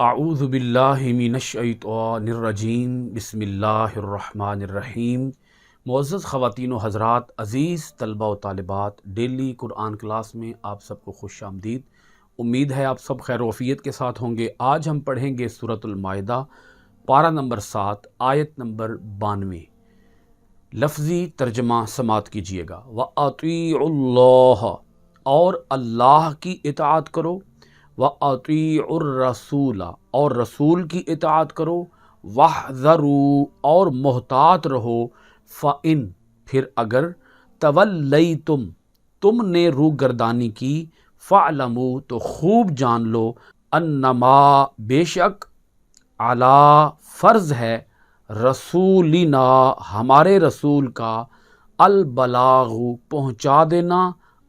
اعوذ باللہ من الشیطان الرجیم بسم اللہ الرحمن الرحیم۔ معزز خواتین و حضرات، عزیز طلبہ و طالبات، ڈیلی قرآن کلاس میں آپ سب کو خوش آمدید۔ امید ہے آپ سب خیر و عافیت کے ساتھ ہوں گے۔ آج ہم پڑھیں گے سورۃ المائدہ، پارہ نمبر 7، آیت نمبر 92۔ لفظی ترجمہ سماعت کیجیے گا۔ وَأَطِیعُوا اللَّهَ، اور اللہ کی اطاعت کرو، وَأَطِیعُوا الرَّسُولَ، اور رسول کی اطاعت کرو، وَاحْذَرُوا، اور محتاط رہو، فَإِن، پھر اگر، تَوَلَّیْتُم، تم نے روگردانی کی، فَاعْلَمُوا، تو خوب جان لو، اَنَّمَا، بے شک، عَلیٰ، فرض ہے، رسولنا، ہمارے رسول کا، البلاغ، پہنچا دینا،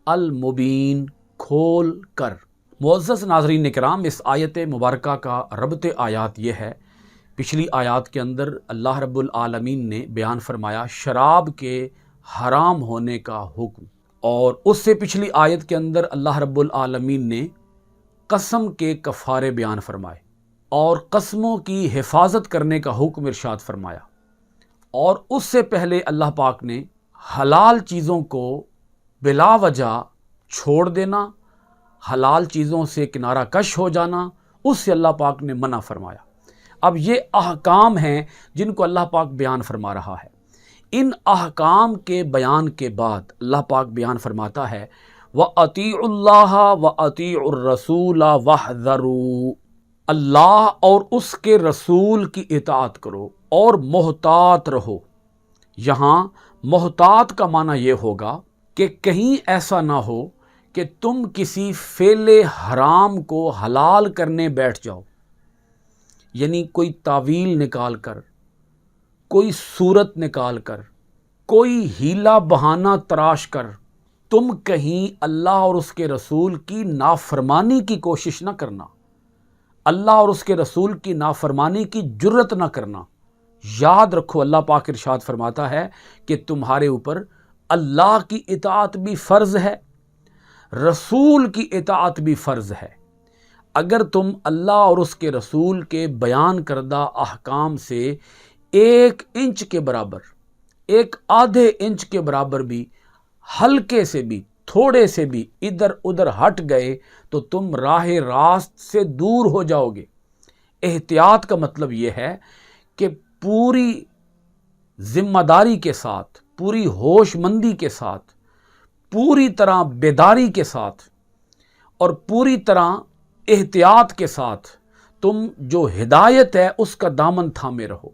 المبین، کھول کر۔ معزز ناظرین کرام، اس آیت مبارکہ کا ربط آیات یہ ہے، پچھلی آیات کے اندر اللہ رب العالمین نے بیان فرمایا شراب کے حرام ہونے کا حکم، اور اس سے پچھلی آیت کے اندر اللہ رب العالمین نے قسم کے کفارے بیان فرمائے اور قسموں کی حفاظت کرنے کا حکم ارشاد فرمایا، اور اس سے پہلے اللہ پاک نے حلال چیزوں کو بلا وجہ چھوڑ دینا، حلال چیزوں سے کنارہ کش ہو جانا، اس سے اللہ پاک نے منع فرمایا۔ اب یہ احکام ہیں جن کو اللہ پاک بیان فرما رہا ہے۔ ان احکام کے بیان کے بعد اللہ پاک بیان فرماتا ہے وَأَطِیعُوا اللَّهَ وَأَطِیعُوا الرَّسُولَ وَاحْذَرُوا، اللہ اور اس کے رسول کی اطاعت کرو اور محتاط رہو۔ یہاں محتاط کا معنی یہ ہوگا کہ کہیں ایسا نہ ہو کہ تم کسی فعل حرام کو حلال کرنے بیٹھ جاؤ، یعنی کوئی تعویل نکال کر، کوئی صورت نکال کر، کوئی ہیلا بہانہ تراش کر تم کہیں اللہ اور اس کے رسول کی نافرمانی کی کوشش نہ کرنا، اللہ اور اس کے رسول کی نافرمانی کی جرت نہ کرنا۔ یاد رکھو، اللہ پاک ارشاد فرماتا ہے کہ تمہارے اوپر اللہ کی اطاعت بھی فرض ہے، رسول کی اطاعت بھی فرض ہے۔ اگر تم اللہ اور اس کے رسول کے بیان کردہ احکام سے 1 انچ کے برابر، 1 آدھے انچ کے برابر بھی، ہلکے سے بھی، تھوڑے سے بھی ادھر ادھر ہٹ گئے تو تم راہ راست سے دور ہو جاؤ گے۔ احتیاط کا مطلب یہ ہے کہ پوری ذمہ داری کے ساتھ، پوری ہوش مندی کے ساتھ، پوری طرح بیداری کے ساتھ اور پوری طرح احتیاط کے ساتھ تم جو ہدایت ہے اس کا دامن تھامے رہو،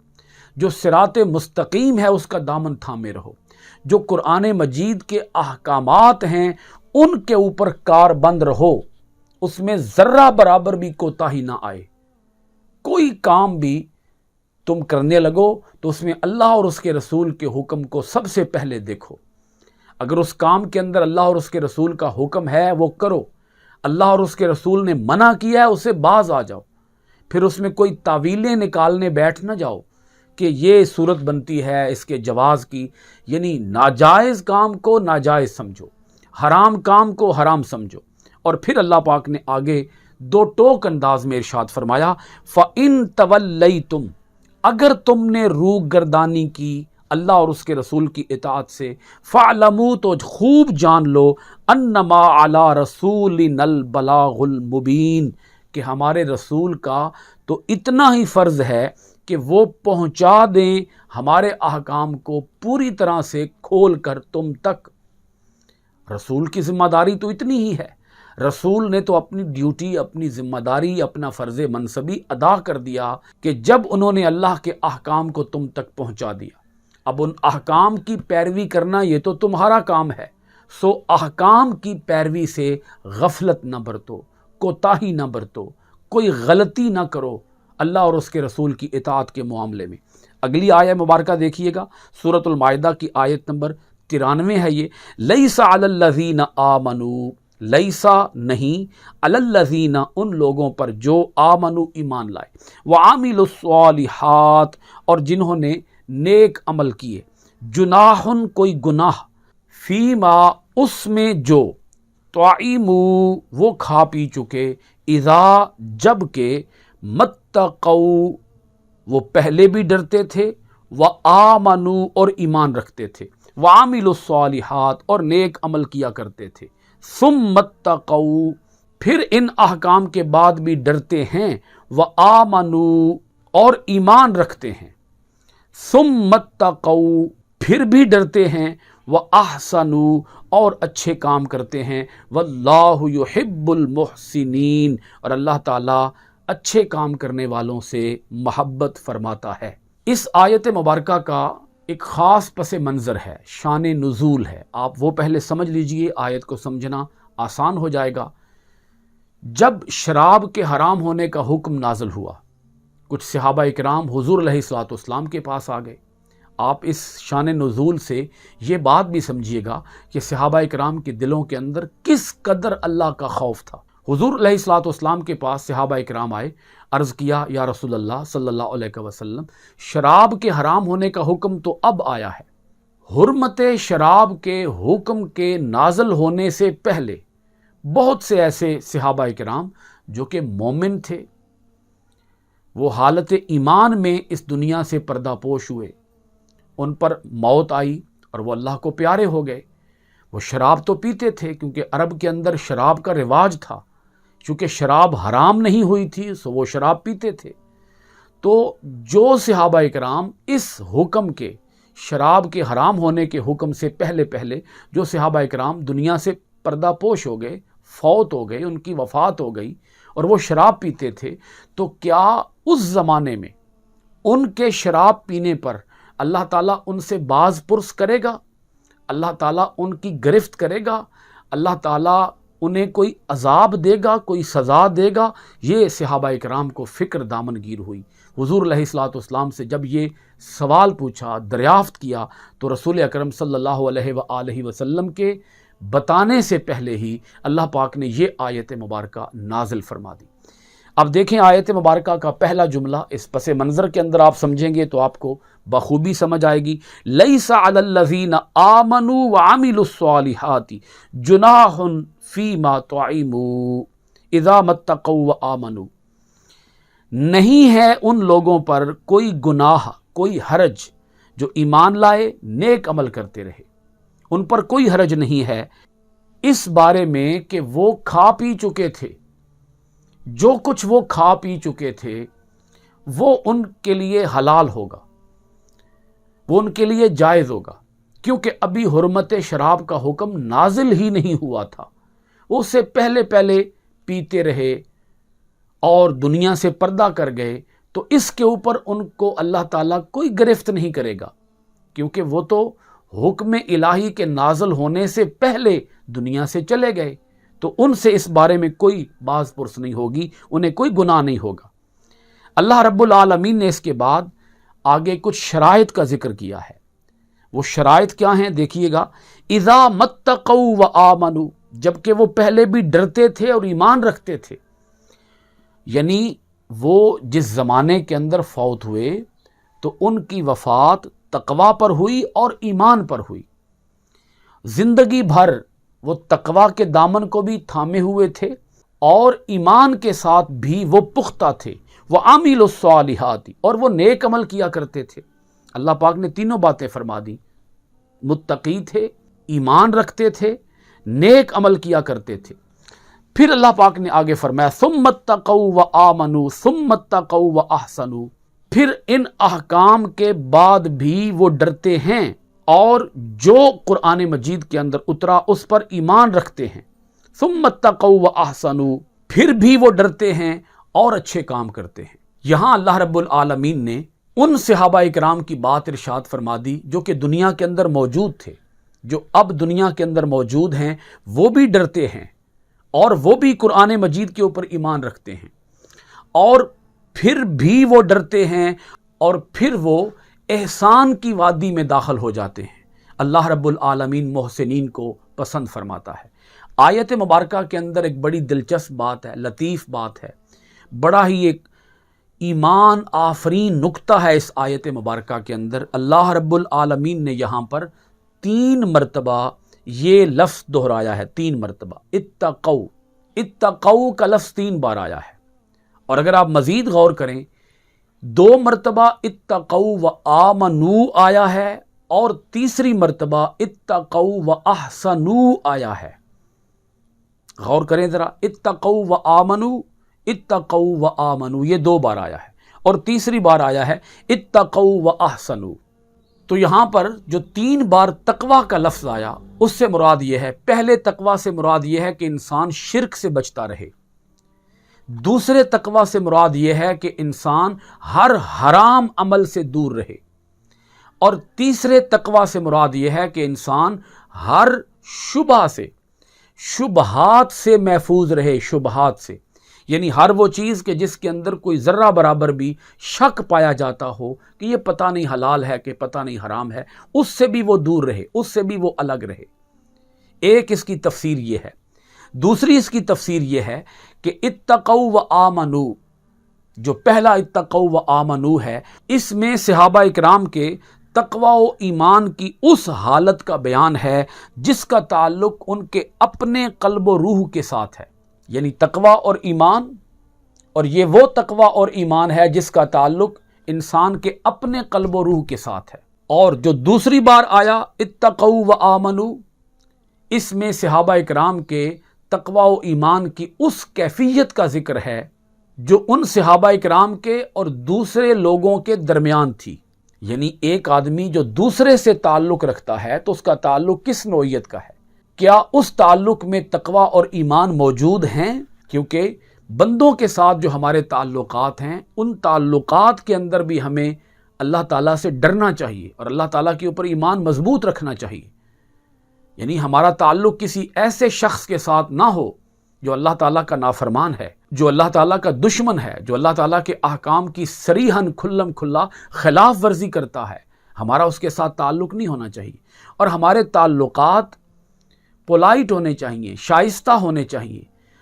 جو صراط مستقیم ہے اس کا دامن تھامے رہو، جو قرآن مجید کے احکامات ہیں ان کے اوپر کار بند رہو، اس میں ذرہ برابر بھی کوتاہی نہ آئے۔ کوئی کام بھی تم کرنے لگو تو اس میں اللہ اور اس کے رسول کے حکم کو سب سے پہلے دیکھو۔ اگر اس کام کے اندر اللہ اور اس کے رسول کا حکم ہے وہ کرو، اللہ اور اس کے رسول نے منع کیا ہے اسے باز آ جاؤ۔ پھر اس میں کوئی تعویلیں نکالنے بیٹھ نہ جاؤ کہ یہ صورت بنتی ہے اس کے جواز کی، یعنی ناجائز کام کو ناجائز سمجھو، حرام کام کو حرام سمجھو۔ اور پھر اللہ پاک نے آگے 2 ٹوک انداز میں ارشاد فرمایا فَإِن تَوَلَّیْتُمْ، اگر تم نے روگردانی کی اللہ اور اس کے رسول کی اطاعت سے، فَاعْلَمُوا، تو خوب جان لو، اَنَّمَا عَلَىٰ رَسُولِنَا الْبَلَاغُ الْمُبِينُ، کہ ہمارے رسول کا تو اتنا ہی فرض ہے کہ وہ پہنچا دیں ہمارے احکام کو پوری طرح سے کھول کر تم تک۔ رسول کی ذمہ داری تو اتنی ہی ہے، رسول نے تو اپنی ڈیوٹی، اپنی ذمہ داری، اپنا فرض منصبی ادا کر دیا کہ جب انہوں نے اللہ کے احکام کو تم تک پہنچا دیا، اب ان احکام کی پیروی کرنا یہ تو تمہارا کام ہے، سو احکام کی پیروی سے غفلت نہ برتو، کوتاہی نہ برتو، کوئی غلطی نہ کرو اللہ اور اس کے رسول کی اطاعت کے معاملے میں۔ اگلی آیہ مبارکہ دیکھیے گا، سورۃ المائدہ کی آیت نمبر 93 ہے یہ، لیس علی الذین آمنوا، لیسا نہیں، علی الذین ان لوگوں پر جو آمنوا ایمان لائے، وعاملوا الصالحات اور جنہوں نے نیک عمل کیے، جناحن کوئی گناہ، فیما اس میں جو، طعیموا وہ کھا پی چکے، اذا جب کہ، متقو وہ پہلے بھی ڈرتے تھے، وآمنو اور ایمان رکھتے تھے، وعملوا الصالحات اور نیک عمل کیا کرتے تھے، ثم اتقو پھر ان احکام کے بعد بھی ڈرتے ہیں، وآمنوا اور ایمان رکھتے ہیں، ثم اتقو پھر بھی ڈرتے ہیں، وَأَحْسَنُوا اور اچھے کام کرتے ہیں، وَاللَّهُ يُحِبُّ الْمُحْسِنِينَ اور اللہ تعالیٰ اچھے کام کرنے والوں سے محبت فرماتا ہے۔ اس آیت مبارکہ کا ایک خاص پس منظر ہے، شان نزول ہے، آپ وہ پہلے سمجھ لیجئے، آیت کو سمجھنا آسان ہو جائے گا۔ جب شراب کے حرام ہونے کا حکم نازل ہوا، کچھ صحابہ اکرام حضور علیہ الصلوۃ والسلام کے پاس آ گئے۔ آپ اس شان نزول سے یہ بات بھی سمجھیے گا کہ صحابہ اکرام کے دلوں کے اندر کس قدر اللہ کا خوف تھا۔ حضور علیہ الصلوۃ والسلام کے پاس صحابہ اکرام آئے، عرض کیا یا رسول اللہ صلی اللہ علیہ وسلم، شراب کے حرام ہونے کا حکم تو اب آیا ہے، حرمت شراب کے حکم کے نازل ہونے سے پہلے بہت سے ایسے صحابہ اکرام جو کہ مومن تھے، وہ حالت ایمان میں اس دنیا سے پردہ پوش ہوئے، ان پر موت آئی اور وہ اللہ کو پیارے ہو گئے۔ وہ شراب تو پیتے تھے کیونکہ عرب کے اندر شراب کا رواج تھا، چونکہ شراب حرام نہیں ہوئی تھی سو وہ شراب پیتے تھے۔ تو جو صحابہ اکرام اس حکم کے، شراب کے حرام ہونے کے حکم سے پہلے جو صحابہ اکرام دنیا سے پردہ پوش ہو گئے، فوت ہو گئے، ان کی وفات ہو گئی اور وہ شراب پیتے تھے، تو کیا اس زمانے میں ان کے شراب پینے پر اللہ تعالیٰ ان سے باز پرس کرے گا؟ اللہ تعالیٰ ان کی گرفت کرے گا؟ اللہ تعالیٰ انہیں کوئی عذاب دے گا، کوئی سزا دے گا؟ یہ صحابہ اکرام کو فکر دامن گیر ہوئی۔ حضور علیہ الصلوۃ والسلام سے جب یہ سوال پوچھا، دریافت کیا، تو رسول اکرم صلی اللہ علیہ وآلہ وسلم کے بتانے سے پہلے ہی اللہ پاک نے یہ آیت مبارکہ نازل فرما دی۔ اب دیکھیں آیت مبارکہ کا پہلا جملہ اس پس منظر کے اندر آپ سمجھیں گے تو آپ کو بخوبی سمجھ آئے گی۔ لیس علی الذین آمنوا وعملوا الصالحات جناح فیما طعموا اذا متقوا وآمنوا، نہیں ہے ان لوگوں پر کوئی گناہ، کوئی حرج جو ایمان لائے، نیک عمل کرتے رہے، ان پر کوئی حرج نہیں ہے اس بارے میں کہ وہ کھا پی چکے تھے، جو کچھ وہ کھا پی چکے تھے وہ ان کے لیے حلال ہوگا، وہ ان کے لیے جائز ہوگا، کیونکہ ابھی حرمت شراب کا حکم نازل ہی نہیں ہوا تھا، وہ اس سے پہلے پیتے رہے اور دنیا سے پردہ کر گئے، تو اس کے اوپر ان کو اللہ تعالیٰ کوئی گرفت نہیں کرے گا، کیونکہ وہ تو حکم الہی کے نازل ہونے سے پہلے دنیا سے چلے گئے، تو ان سے اس بارے میں کوئی باز پرس نہیں ہوگی، انہیں کوئی گناہ نہیں ہوگا۔ اللہ رب العالمین نے اس کے بعد آگے کچھ شرائط کا ذکر کیا ہے۔ وہ شرائط کیا ہیں دیکھیے گا۔ اذا متقوا وآمنوا، جبکہ وہ پہلے بھی ڈرتے تھے اور ایمان رکھتے تھے، یعنی وہ جس زمانے کے اندر فوت ہوئے تو ان کی وفات تقوی پر ہوئی اور ایمان پر ہوئی، زندگی بھر وہ تقوی کے دامن کو بھی تھامے ہوئے تھے اور ایمان کے ساتھ بھی وہ پختہ تھے، وعملوا الصالحات اور وہ نیک عمل کیا کرتے تھے۔ اللہ پاک نے تینوں باتیں فرما دی، متقی تھے، ایمان رکھتے تھے، نیک عمل کیا کرتے تھے۔ پھر اللہ پاک نے آگے فرمایا ثم اتقوا وآمنوا ثم اتقوا واحسنوا، پھر ان احکام کے بعد بھی وہ ڈرتے ہیں اور جو قرآن مجید کے اندر اترا اس پر ایمان رکھتے ہیں، ثم اتقوا واحسنوا پھر بھی وہ ڈرتے ہیں اور اچھے کام کرتے ہیں۔ یہاں اللہ رب العالمین نے ان صحابہ اکرام کی بات ارشاد فرما دی جو کہ دنیا کے اندر موجود تھے، جو اب دنیا کے اندر موجود ہیں، وہ بھی ڈرتے ہیں اور وہ بھی قرآن مجید کے اوپر ایمان رکھتے ہیں، اور پھر بھی وہ ڈرتے ہیں اور پھر وہ احسان کی وادی میں داخل ہو جاتے ہیں۔ اللہ رب العالمین محسنین کو پسند فرماتا ہے۔ آیت مبارکہ کے اندر ایک بڑی دلچسپ بات ہے، لطیف بات ہے، بڑا ہی ایک ایمان آفرین نکتہ ہے اس آیت مبارکہ کے اندر۔ اللہ رب العالمین نے یہاں پر 3 مرتبہ یہ لفظ دہرایا ہے، 3 مرتبہ اتقوا کا لفظ 3 بار آیا ہے، اور اگر آپ مزید غور کریں 2 مرتبہ اتقوا و آمنو آیا ہے اور تیسری مرتبہ اتقوا و احسنو آیا ہے. غور کریں ذرا، اتقوا و آمنو، اتقوا و آمنو، یہ 2 بار آیا ہے اور تیسری بار آیا ہے اتقوا و احسنو. تو یہاں پر جو 3 بار تقوی کا لفظ آیا اس سے مراد یہ ہے، پہلے تقوی سے مراد یہ ہے کہ انسان شرک سے بچتا رہے، دوسرے تقوی سے مراد یہ ہے کہ انسان ہر حرام عمل سے دور رہے، اور تیسرے تقوی سے مراد یہ ہے کہ انسان ہر شبہ سے، شبہات سے محفوظ رہے، شبہات سے، یعنی ہر وہ چیز کہ جس کے اندر کوئی ذرہ برابر بھی شک پایا جاتا ہو کہ یہ پتہ نہیں حلال ہے کہ پتہ نہیں حرام ہے، اس سے بھی وہ دور رہے، اس سے بھی وہ الگ رہے. ایک اس کی تفسیر یہ ہے. دوسری اس کی تفسیر یہ ہے کہ اتقوا و آمنو، جو پہلا اتقوا و آمنو ہے، اس میں صحابہ اکرام کے تقوی و ایمان کی اس حالت کا بیان ہے جس کا تعلق ان کے اپنے قلب و روح کے ساتھ ہے. یعنی تقوی اور ایمان، اور یہ وہ تقوی اور ایمان ہے جس کا تعلق انسان کے اپنے قلب و روح کے ساتھ ہے. اور جو دوسری بار آیا اتقوا و آمنو، اس میں صحابہ اکرام کے تقوی و ایمان کی اس کیفیت کا ذکر ہے جو ان صحابہ اکرام کے اور دوسرے لوگوں کے درمیان تھی. یعنی ایک آدمی جو دوسرے سے تعلق رکھتا ہے تو اس کا تعلق کس نوعیت کا ہے؟ کیا اس تعلق میں تقوی اور ایمان موجود ہیں؟ کیونکہ بندوں کے ساتھ جو ہمارے تعلقات ہیں، ان تعلقات کے اندر بھی ہمیں اللہ تعالیٰ سے ڈرنا چاہیے اور اللہ تعالیٰ کے اوپر ایمان مضبوط رکھنا چاہیے. یعنی ہمارا تعلق کسی ایسے شخص کے ساتھ نہ ہو جو اللہ تعالیٰ کا نافرمان ہے، جو اللہ تعالیٰ کا دشمن ہے، جو اللہ تعالیٰ کے احکام کی صریحاً کھلم کھلا خلاف ورزی کرتا ہے. ہمارا اس کے ساتھ تعلق نہیں ہونا چاہیے. اور ہمارے تعلقات پولائٹ ہونے چاہیے، شائستہ ہونے چاہیے.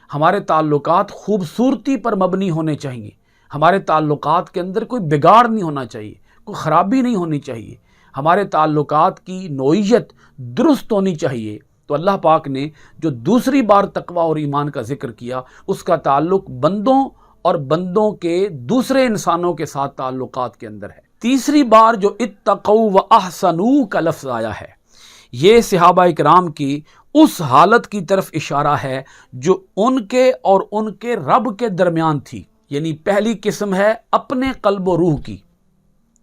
ہمارے تعلقات خوبصورتی پر مبنی ہونے چاہیے. ہمارے تعلقات کے اندر کوئی بگاڑ نہیں ہونا چاہیے، کوئی خرابی نہیں ہونی چاہیے. ہمارے تعلقات کی نوعیت درست ہونی چاہیے. تو اللہ پاک نے جو دوسری بار تقوی اور ایمان کا ذکر کیا، اس کا تعلق بندوں اور بندوں کے دوسرے انسانوں کے ساتھ تعلقات کے اندر ہے. تیسری بار جو اتقوا و احسنوا کا لفظ آیا ہے، یہ صحابہ اکرام کی اس حالت کی طرف اشارہ ہے جو ان کے اور ان کے رب کے درمیان تھی. یعنی پہلی قسم ہے اپنے قلب و روح کی،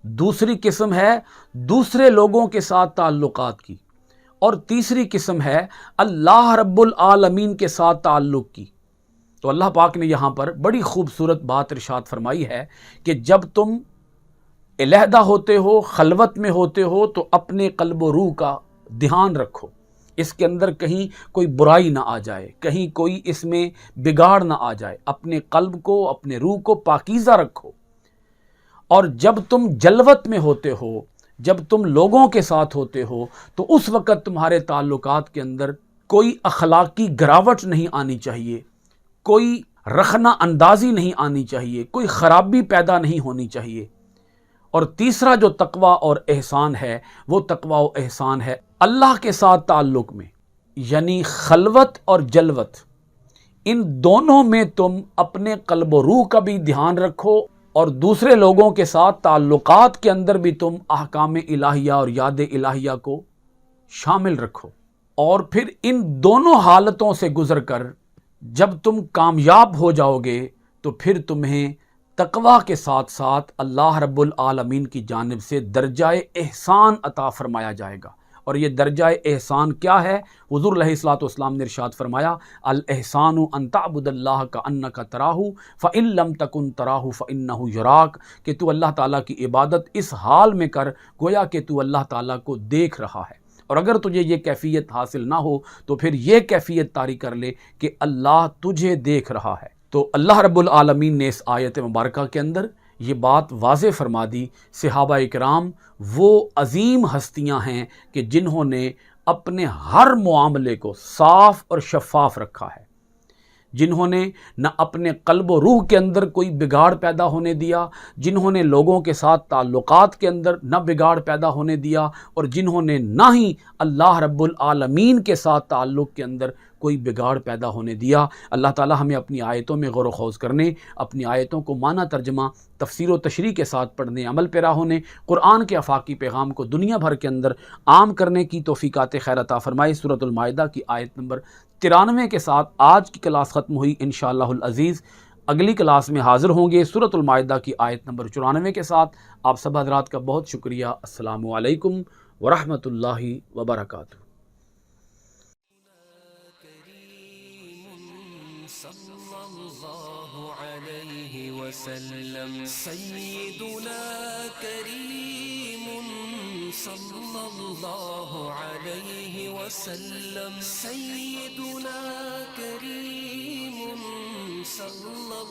دوسری قسم ہے دوسرے لوگوں کے ساتھ تعلقات کی، اور تیسری قسم ہے اللہ رب العالمین کے ساتھ تعلق کی. تو اللہ پاک نے یہاں پر بڑی خوبصورت بات ارشاد فرمائی ہے کہ جب تم علیحدہ ہوتے ہو، خلوت میں ہوتے ہو، تو اپنے قلب و روح کا دھیان رکھو، اس کے اندر کہیں کوئی برائی نہ آ جائے، کہیں کوئی اس میں بگاڑ نہ آ جائے. اپنے قلب کو، اپنے روح کو پاکیزہ رکھو. اور جب تم جلوت میں ہوتے ہو، جب تم لوگوں کے ساتھ ہوتے ہو، تو اس وقت تمہارے تعلقات کے اندر کوئی اخلاقی گراوٹ نہیں آنی چاہیے، کوئی رخنہ اندازی نہیں آنی چاہیے، کوئی خرابی پیدا نہیں ہونی چاہیے. اور تیسرا جو تقوی اور احسان ہے، وہ تقوی و احسان ہے اللہ کے ساتھ تعلق میں. یعنی خلوت اور جلوت، ان دونوں میں تم اپنے قلب و روح کا بھی دھیان رکھو، اور دوسرے لوگوں کے ساتھ تعلقات کے اندر بھی تم احکام الہیہ اور یاد الہیہ کو شامل رکھو. اور پھر ان دونوں حالتوں سے گزر کر جب تم کامیاب ہو جاؤ گے تو پھر تمہیں تقوی کے ساتھ ساتھ اللہ رب العالمین کی جانب سے درجہ احسان عطا فرمایا جائے گا. اور یہ درجہ احسان کیا ہے؟ حضور علیہ الصلوۃ والسلام نے ارشاد فرمایا، الاحسان ان تعبد اللہ کانک تراہ فان لم تکن تراہ فانہ یراک، کہ تو اللہ تعالیٰ کی عبادت اس حال میں کر گویا کہ تو اللہ تعالیٰ کو دیکھ رہا ہے. اور اگر تجھے یہ کیفیت حاصل نہ ہو تو پھر یہ کیفیت طاری کر لے کہ اللہ تجھے دیکھ رہا ہے. تو اللہ رب العالمین نے اس آیت مبارکہ کے اندر یہ بات واضح فرما دی. صحابہ اکرام وہ عظیم ہستیاں ہیں کہ جنہوں نے اپنے ہر معاملے کو صاف اور شفاف رکھا ہے، جنہوں نے نہ اپنے قلب و روح کے اندر کوئی بگاڑ پیدا ہونے دیا، جنہوں نے لوگوں کے ساتھ تعلقات کے اندر نہ بگاڑ پیدا ہونے دیا، اور جنہوں نے نہ ہی اللہ رب العالمین کے ساتھ تعلق کے اندر کوئی بگاڑ پیدا ہونے دیا۔ اللہ تعالی ہمیں اپنی آیتوں میں غور و خوض کرنے، اپنی آیتوں کو معنی ترجمہ، تفسیر و تشریح کے ساتھ پڑھنے، عمل پیرا ہونے، قرآن کے آفاقی پیغام کو دنیا بھر کے اندر عام کرنے کی توفیقات خیر عطا فرمائے۔ سورۃ المائدہ کی آیت نمبر 93 کے ساتھ آج کی کلاس ختم ہوئی۔ انشاءاللہ العزیز اگلی کلاس میں حاضر ہوں گے سورۃ المائدہ کی آیت نمبر 94 کے ساتھ۔ آپ سب حضرات کا بہت شکریہ۔ السلام علیکم ورحمۃ اللہ وبرکاتہ۔ صلی اللہ علیہ وسلم سیدنا کریم صلی اللہ علیہ وسلم سیدنا کریم صلی اللہ